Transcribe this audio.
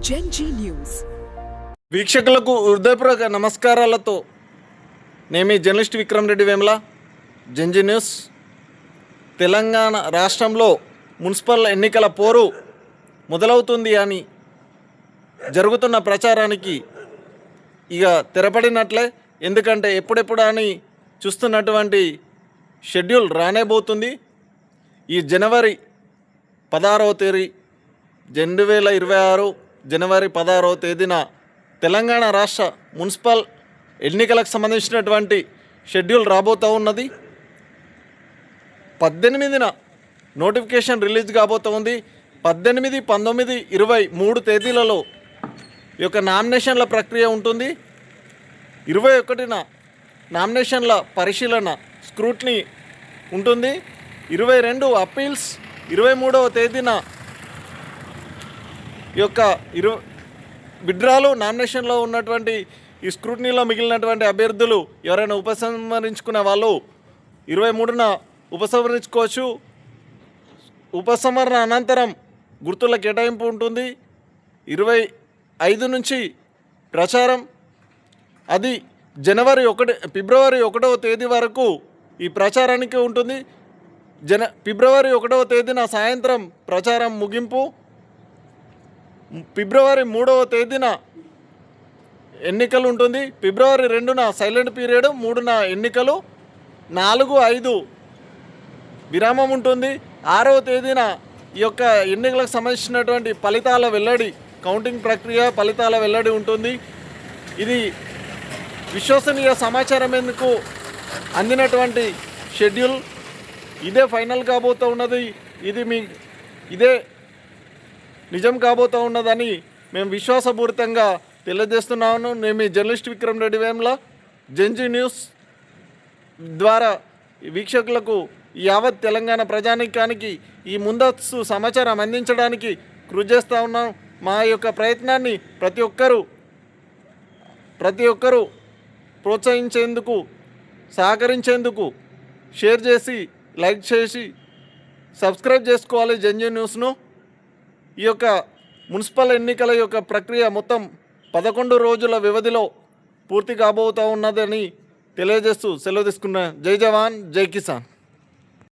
Gen Z news వీక్షకులకు హృదయపూర్వక నమస్కారాలతో నేను మీ journalist Vikram Reddy Vemula. Gen Z news. Telangana రాష్ట్రంలో మున్సిపల్ ఎన్నికల పోరు మొదలవుతుంది అని జరుగుతున్న ప్రచారానికి ఇక తెరపడినట్లే. ఎందుకంటే ఎప్పుడెప్పుడు అని చూస్తున్నటువంటి షెడ్యూల్ రానేబోతుంది. ఈ జనవరి 16వ తేదీ 2026 జనవరి 16వ తేదీన తెలంగాణ రాష్ట్ర మున్సిపల్ ఎన్నికలకు సంబంధించినటువంటి షెడ్యూల్ రాబోతూ ఉన్నది. 18న నోటిఫికేషన్ రిలీజ్ కాబోతూ ఉంది. 18, 19, 20 3 తేదీలలో ఈ యొక్క నామినేషన్ల ప్రక్రియ ఉంటుంది. 21న నామినేషన్ల పరిశీలన స్క్రూట్నీ ఉంటుంది. 22 అప్పీల్స్. 23వ తేదీన ఈ యొక్క విడ్రాలు నామినేషన్లో ఉన్నటువంటి ఈ స్క్రూట్నీలో మిగిలినటువంటి అభ్యర్థులు ఎవరైనా ఉపసంహరించుకునే వాళ్ళు 23న ఉపసంహరించుకోవచ్చు. ఉపసంహరణ అనంతరం గుర్తుల కేటాయింపు ఉంటుంది. 25 నుంచి ప్రచారం. అది ఫిబ్రవరి 1వ తేదీ వరకు ఈ ప్రచారానికి ఉంటుంది. ఫిబ్రవరి 1వ తేదీన సాయంత్రం ప్రచారం ముగింపు. ఫిబ్రవరి 3వ తేదీన ఎన్నికలు ఉంటుంది. ఫిబ్రవరి 2న సైలెంట్ పీరియడ్, 3న ఎన్నికలు, 4, 5 విరామం ఉంటుంది. 6వ తేదీన ఈ యొక్క ఎన్నికలకు సంబంధించినటువంటి ఫలితాల వెల్లడి, కౌంటింగ్ ప్రక్రియ ఫలితాల వెల్లడి ఉంటుంది. ఇది విశ్వసనీయ సమాచారం ఎందుకు అందినటువంటి షెడ్యూల్. ఇదే ఫైనల్ కాబోతూ ఉన్నది. ఇదే నిజం కాబోతూ ఉన్నదని మేము విశ్వాసపూరితంగా తెలియజేస్తున్నాను. నేను మీ journalist Vikram Reddy Vemula. Gen Z news ద్వారా వీక్షకులకు యావత్ తెలంగాణ ప్రజానీకానికి ఈ ముందస్తు సమాచారం అందించడానికి కృషి చేస్తూ ఉన్నాం. మా యొక్క ప్రయత్నాన్ని ప్రతి ఒక్కరూ ప్రోత్సహించేందుకు, సహకరించేందుకు షేర్ చేసి, లైక్ చేసి, సబ్స్క్రైబ్ చేసుకోవాలి జెన్జీ న్యూస్ను. ఈ యొక్క మున్సిపల్ ఎన్నికల యొక్క ప్రక్రియ మొత్తం 11 రోజుల వ్యవధిలో పూర్తి కాబోతూ ఉన్నదని తెలియజేస్తూ సెలవు తీసుకున్న. జై జవాన్, జై కిసాన్.